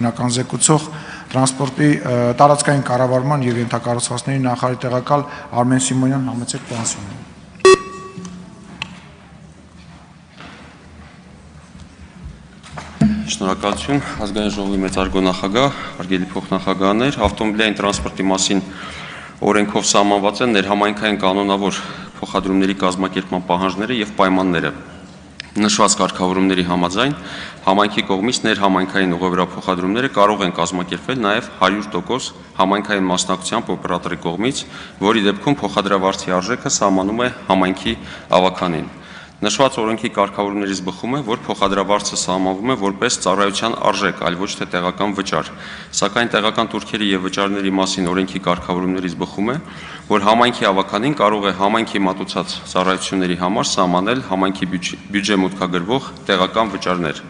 Հիմնական զեկուցող տրանսպորտի տարածքային կառավարման եւ ենթակառուցվածքների նախարարի տեղակալ Արմեն Սիմոնյան, համեցեք պարոն Սիմոնյան։ Շնորհակալություն, ազգային ժողովի մեծարգո նախագահ, հարգելի փոխնախագահներ, ավտոմոբիլային տրանսպորտի մասին օրենքով սահմանված են ներհամայնքային կանոնավոր փոխադրումների կազմակերպման պահանջները եւ պայմանները։ Նշված կարգավորումների համաձայն համայնքի կողմից ներհամայնքային ուղևորափոխադրումները կարող են կազմակերպվել նաև 100% համայնքային մասնակցությամբ օպերատորի կողմից, որի դեպքում փոխադրավարձի արժեքը սահմանում է համայնքի ավականին։ Նշված օրենքի կարգավորումներից բխում է, որ փոխադրավարձը սահմանվում է որպես ծառայության արժեք, այլ ոչ թե տեղական վճար։ Սակայն տեղական տուրքերի եւ վճարների մասին օրենքի կարգավորումներից բխում է, որ համայնքի ավականին կարող է համայնքի մատուցած ծառայությունների համար սահմանել համայնքի բյուջե մուտքագրվող տեղական վճարներ։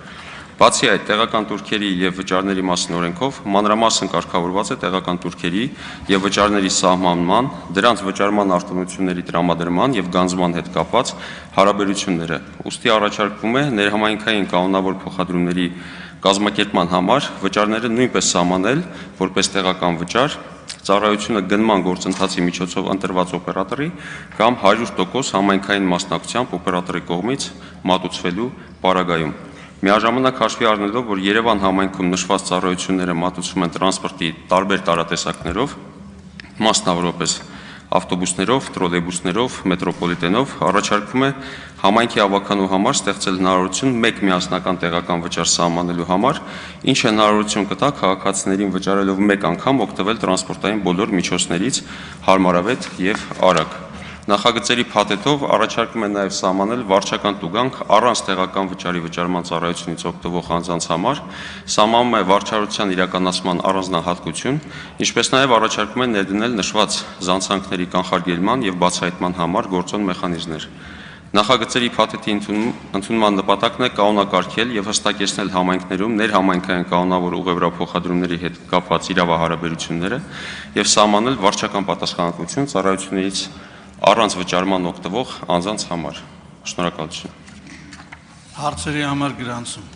Բացի այդ, տեղական տուրքերի եւ վճարների մասին օրենքով մանրամասն կարգավորված է տեղական տուրքերի եւ վճարների սահմանման, դրանց վճարման արտոնությունների տրամադրման եւ գանձման հետ կապված հարաբերությունները։ Ուստի առաջարկվում է ներհամայնքային կանոնավոր փոխադրումների կազմակերպման համար վճարները նույնպես սահմանել որպես տեղական վճար, ծառայությունը գնման գործընթացի միջոցով ընտրված օպերատորի կամ 100% համայնքային մասնակցությամբ օպերատորի կողմից մատուցվելու պարագայում։ Միաժամանակ հաշվի առնելով, որ Երևան համայնքում նշված ծառայությունները մատուցվում են տրանսպորտի տարբեր տարատեսակներով, մասնավորապես ավտոբուսներով, տրոլեյբուսներով, մետրոպոլիտենով, առաջարկվում է համայնքի ավականու համար ստեղծել հնարավորություն մեկ միասնական տեղական վճար սահմանելու համար, ինչը հնարավորություն կտա քաղաքացիներին վճարելով մեկ անգամ օգտվել տրանսպորտային բոլոր միջոցներից հարմարավետ եւ արագ։ Նախագծերի փաթեթով առաջարկում է նաև սահմանել վարչական տուգանք առանց տեղական վճարի վճարման ծառայությունից օգտվող անձանց համար, սահմանում է վարչարության իրականացման առանձնահատկություն, ինչպես նաև առաջարկում է ներդնել նշված զանցանքների կանխարգելման եւ բացահայտման համար գործոն մեխանիզմներ։ Նախագծերի փաթեթի ընդունման նպատակն է կանոնակարգել եւ հստակեցնել համայնքներում ներհամայնքային կանոնավոր ուղևորափոխադրումների հետ կապված իրավահարաբերությունները եւ սահմանել վարչական պատասխանատվություն ծառայություններից առանց վճարման օգտվող անձանց համար։ Շնորհակալություն։ Հարցերի համար գրանցում։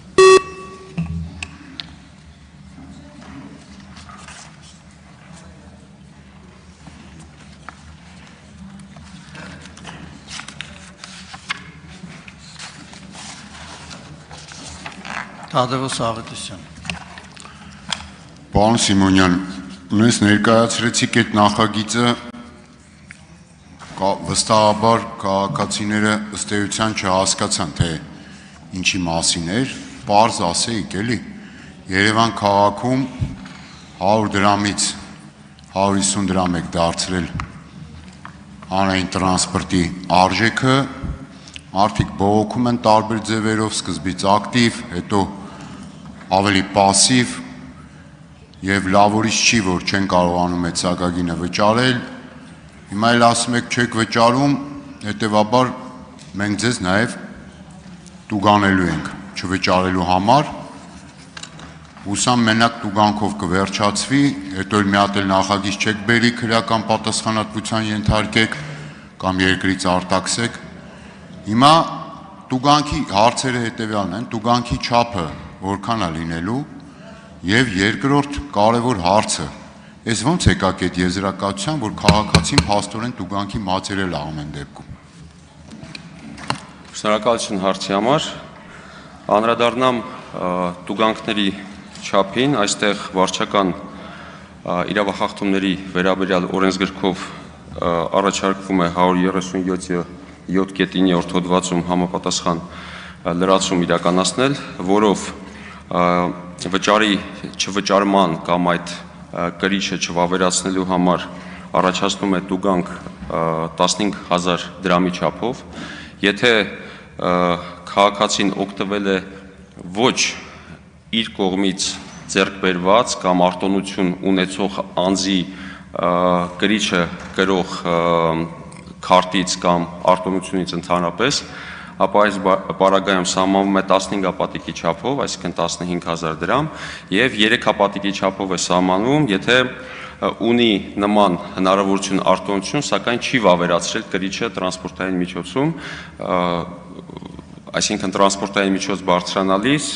Թադևոս Ավետիսյան։ Պարոն Սիմոնյան, ունես ներկայացրեցիք այդ նախագիծը վստահաբար քաղաքացիները ըստ էության չհասկացան, թե ինչի մասին էր, պարզ ասեիք էլի, Երևան քաղաքում 100 դրամից 150 դրամ եք դարձրել հանրային տրանսպորտի արժեքը, մարդիկ բողոքում են տարբեր ձևերով, սկզբից ակտիվ, հետո ավելի պասիվ եւ լավորից չի, որ չեն կարողանում այդ սակագինը վճարել, հիմա էլ ասում եք չեք վճարում, հետևաբար մենք ձեզ նաև տուգանելու ենք չվճարելու համար, հուսամ մենակ տուգանքով կվերջացվի, հետո էլ մի հատ էլ նախագիծ չեք բերի քրեական պատասխանատվության ենթարկեք կամ երկրից արտաքսեք, հիմա տուգանքի հարցերը հետևյալն են, տուգանքի չափը որքան է լինելու եւ երկրորդ կարևոր հարցը, ես ոնց եկաք այդ եզրակացության, որ քաղաքացին փաստորեն տուգանքի մատերիալ է ամեն դեպքում։ Շնորհակալություն հարցի համար, անդրադառնամ տուգանքների չափին, այստեղ վարչական իրավախախտումների վերաբերյալ օրենսգրքով առաջարկվում է 137.9 հոդվածում համապատասխան լրացում իրականացնել, որով վճարի չվճարման կամ այդ կրիչը չվավերացնելու համար առաջացնում է տուգանք 15,000 դրամի չափով, եթե քաղաքացին օգտվել է ոչ իր կողմից ձեռք բերված կամ արտոնություն ունեցող անձի կրիչը կրող քարտից կամ արտոնությունից ընդհանրապես, ապա այս պարագայում սահմանվում է 15 հապատիկի չափով, այսինքն 15,000 դրամ, եւ 3 հապատիկի չափով է սահմանվում, եթե ունի նման հնարավորություն արտոնություն, սակայն չի վավերացրել կրիչը տրանսպորտային միջոցում, այսինքն տրանսպորտային միջոց բարձրանալիս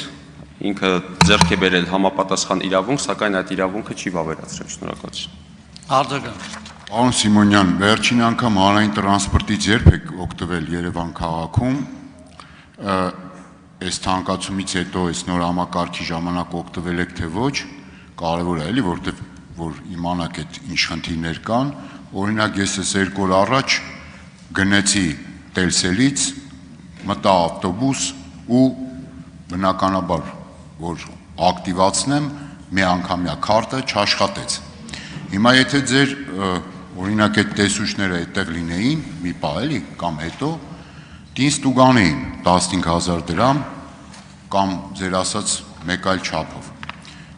ինքը ձեռք է բերել համապատասխան իրավունք, սակայն այդ իրավունքը չի վավերացրել։ Շնորհակալություն։ Արձագանք։ Պարոն Սիմոնյան, վերջին անգամ հանրային տրանսպորտից երբ եք օգտվել Երևան քաղաքում, այս թանկացումից հետո այս նոր համակարգի ժամանակ օգտվել եք թե ոչ, կարևոր է էլի, որտեղ որ իմանաք այդ ինչ խնդիրներ կան, օրինակ ես այս 2 օր առաջ գնեցի Տելսելից, մտա ավտոբուս ու բնականաբար որ ակտիվացնեմ միանգամյա քարտը չաշխատեց։ Հիմա եթե ձեր օրինակ այդ տեսուչները այդտեղ լինեին, մի պահ էլի կամ հետո դինս տուգանեին 15000 դրամ կամ ձեր ասած մեկ այլ չափով։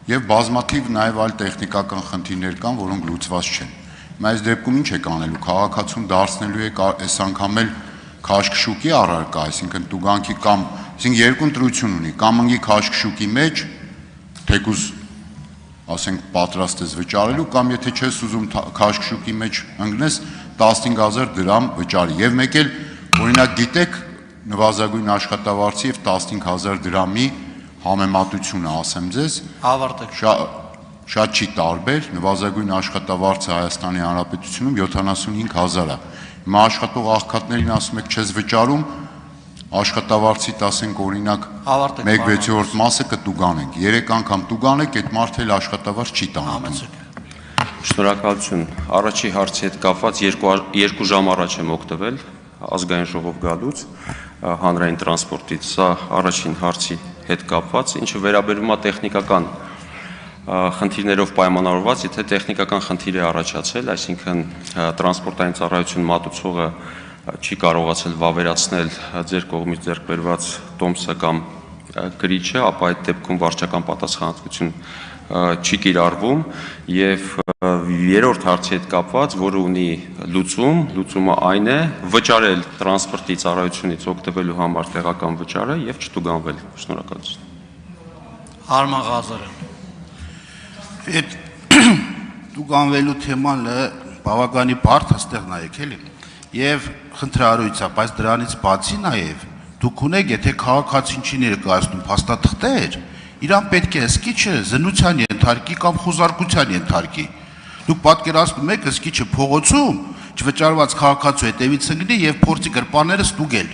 Եվ բազմաթիվ նաև այլ տեխնիկական խնդիրներ կան, որոնք լուծված չեն։ Հիմա այս դեպքում ինչ եք անելու, քաղաքացուն դարձնելու եք այս անգամ էլ քաշքշուկի առարկա, այսինքն տուգանքի կամ, այսինքն երկու ընտրություն ունի, կամ ընկի քաշքշուկի մեջ, թեկուզ ասենք պատրաստ ես վճարելու, կամ եթե չես ուզում քաշքշուկի մեջ ընկնես 15000 դրամ վճարի։ Եվ մեկ էլ օրինակ գիտեք նվազագույն աշխատավարձի եւ 15000 դրամի համեմատությունը, ասեմ ձեզ, Ավարտեք։ շատ չի տարբեր, նվազագույն աշխատավարձը Հայաստանի Հանրապետությունում 75000 է։ Հիմա աշխատող աղքատներին ասում եք չես վճարում, աշխատավարձի ասենք օրինակ 1/6 մասը կտուգանենք, 3 անգամ տուգանեք, այդ մարդը էլ աշխատավարձ չի տանում։ Շնորհակալություն։ Առաջի հարցի հետ կապված 2 ժամ առաջ եմ օգտվել ազգային ժողով գալուց հանրային տրանսպորտից, սա առաջին հարցի հետ կապված, ինչը վերաբերում է տեխնիկական խնդիրներով պայմանավորված, եթե տեխնիկական խնդիր է առաջացել, այսինքն տրանսպորտային ծառայություն մատուցողը չի կարողացել վավերացնել ձեր կողմից ձեռք բերված տոմսը կամ գրիչը, ապա այդ դեպքում վարչական պատասխանատվություն չի կիրառվում եւ երրորդ հարցի հետ կապված, որը ունի լուծումը այն է վճարել տրանսպորտի ծառայությունից օգտվելու համար տեղական վճարը եւ չտուգանվել։ Շնորհակալություն։ Արման Ղազարյան։ Այդ տուգանվելու թեման բավականի բարդ հստեղ նայեք էլի։ Եվ խնդրահարույց է, բայց դրանից բացի նաև դուք ունեք, եթե քաղաքացին չի ներկայացնում փաստաթղթեր, իրան պետք է ըսկիչը զննության ենթարկի կամ խուզարկության ենթարկի։ Դուք պատկերացնում եք ըսկիչը փողոցում չվճարված քաղաքացու հետևից ընկնի եւ փորձի գրպանները ստուգել,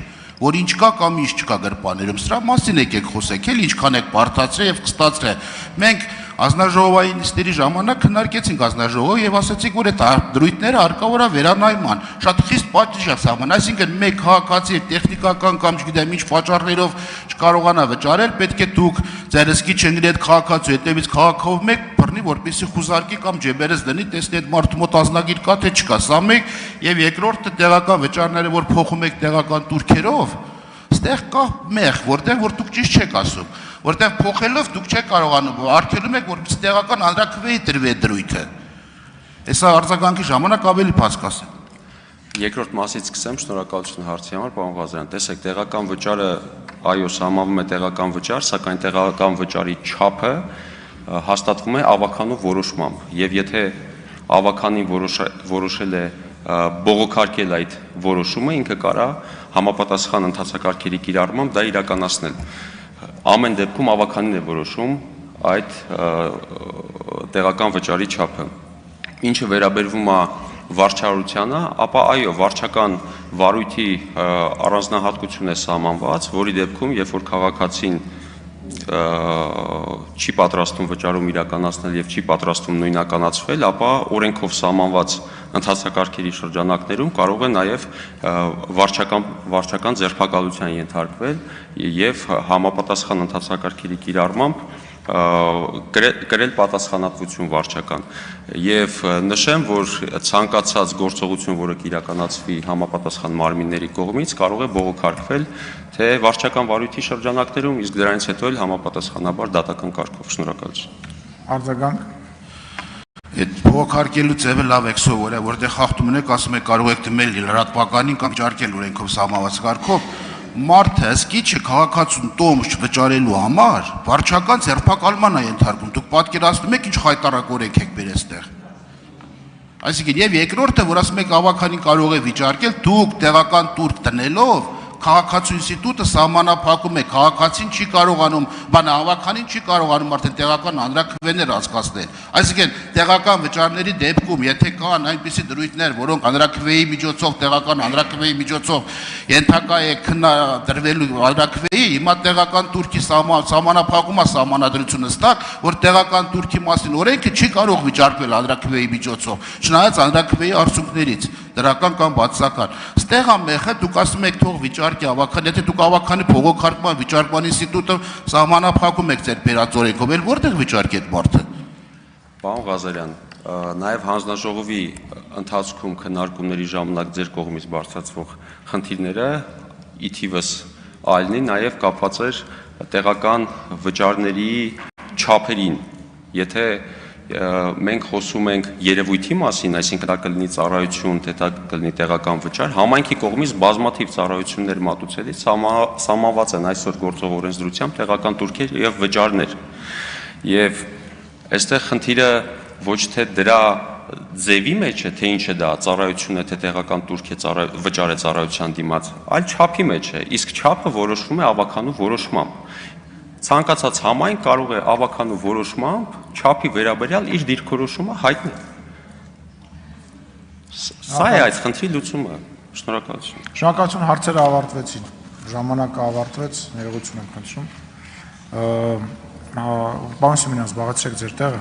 որ ինչ կա կամ ինչ չկա գրպաներում։ Սրա մասին եկեք խոսեք, էլ ինչքան եք բարդացրել եւ կստացրել։ Մենք Ազնաժողովային նիստերի ժամանակ քննարկեցինք ազնաժողով եւ ասացինք, որ այդ դրույթները հարկավոր է վերանայման։ Շատ խիստ պատժիժ է սահման, այսինքն մեկ քաղաքացի տեխնիկական կամ չգիտեմ ինչ պատճառներով չկարողանա վճարել, պետք է դուք ձեր ըսկիչ ընկնի այդ քաղաքացու հետևից քաղաքով մեկ բռնի, որպեսզի խուզարկի կամ ջեբերես դնի, տեսնի այդ մարդու մոտ ազնագիր կա թե չկա։ Սա մեկ եւ երկրորդը տեղական վճարները, որ փոխում եք տեղական турքերով, ստեղ կա մեղ, որտեղ որ դուք ճիշտ չեք ասում, որտեղ փոխելով դուք չեք կարողանում, արգելում եք, որպեսզի տեղական հանրաքվեի տրվի այդ դրույթը։ Հեսա արձագանքի ժամանակ ավելի բաց կասեմ։ Երկրորդ մասից սկսեմ, շնորհակալություն հարցի համար, պարոն Ղազարյան։ Տեսեք, տեղական վճարը, այո, սահմանվում է տեղական վճար, սակայն տեղական վճարի չափը հաստատվում է ավականու որոշմամբ, եւ եթե ավականին որոշել է բողոքարկել այդ որոշումը, ինքը կարա համապատասխան ընթացակարգերի կիրառմամբ դա իրականացնել։ Ամեն դեպքում ավականին է որոշում այդ տեղական վճարի չափը։ Ինչը վերաբերվում է վարչարությանը, ապա այո, վարչական վարույթի առանձնահատկություն է սահմանված, որի դեպքում, երբ որ քաղաքացին չի պատրաստում վճարում իրականացնել եւ չի պատրաստում նույնականացվել, ապա օրենքով սահմանված ընթացակարգերի շրջանակներում կարող է նաեւ վարչական ձերբակալության ենթարկվել եւ համապատասխան ընթացակարգերի կիրառմամբ կրել պատասխանատվություն վարչական եւ նշեմ, որ ցանկացած գործողություն, որը կիրականացվի համապատասխան մարմինների կողմից, կարող է բողոքարկվել թե վարչական վարույթի շրջանակներում, իսկ դրանից հետո էլ համապատասխանաբար դատական կարգով։ Շնորհակալություն։ Արձագանք։ Այդ բողոքարկելու ձևը լավ եք սովորել, որտեղ խախտում ունեք, ասում եք կարող եք դիմել լրատվականին կամ ճարկել օրենքով սահմանված կարգով։ Մարդը ըսկիչը քաղաքացուն տոմս չվճարելու համար վարչական ձերբակալման է ենթարկում։ Դուք պատկերացնում եք ինչ խայտարակորենք եք բերել այստեղ։ Այսինքն եւ երկրորդը, որ ասում եք ավականին կարող է վիճարկել, դուք տեղական турք տնելով քաղաքացու ինստիտուտը սահմանափակում է, քաղաքացին չի կարողանում, հավաքանին չի կարողանում արդեն տեղական հանրաքվեներ անցկացնել։ Այսինքն տեղական վճարների դեպքում, եթե կան այնպիսի դրույթներ, որոնք հանրաքվեի միջոցով, տեղական հանրաքվեի միջոցով ենթակա է քննադրվելու հանրաքվեի, հիմա տեղական турքի սահմանափակում է սահմանադրությունը ստակ, որ տեղական турքի մասին օրենքը չի կարող վիճարկվել հանրաքվեի միջոցով, չնայած հանրաքվեի արդյունքներից դրական կամ բացասական։ Ստեղ ամեխը դուք ասում եք թող վիճարկի ավական, եթե դուք ավականի փողոքարկման վիճարկման ինստիտուտը սահմանափակում եք ձեր բերած օրենքով, էլ որտեղ վիճարկի այդ մարդը։ Պարոն Ղազարյան, նաև հանձնաժողովի ընթացքում քննարկումների ժամանակ ձեր կողմից բարձրացվող խնդիրները ի թիվս այլնի նաև կապված էր տեղական վճարների չափերին։ Եթե մենք խոսում ենք երևույթի մասին, այսինքն դա կլինի ծառայություն, թե դա կլինի տեղական վճար, համայնքի կողմից բազմաթիվ ծառայություններ մատուցելիս սահմանված են այսօր գործող օրենսդրությամբ տեղական տուրքեր եւ վճարներ։ Եվ այստեղ խնդիրը ոչ թե դրա ձևի մեջ է, թե ինչ է դա, ծառայություն է, թե տեղական տուրք է վճար է ծառայության դիմաց, այլ չափի մեջ է, իսկ չափը որոշվում է ավականու որոշմամբ։ Ցանկացած համայն կարող է ավականու որոշմամբ չափի վերաբերյալ իր դիրքորոշումը հայտնել։ Սա է այդ խնդրի լուծումը։ Շնորհակալություն։ Շնորհակալություն, հարցերը ավարտվեցին, ժամանակը ավարտվեց, ներողություն եմ խնդրում։ Պարոն Սիմոնյան, զբաղեցրեք ձեր տեղը։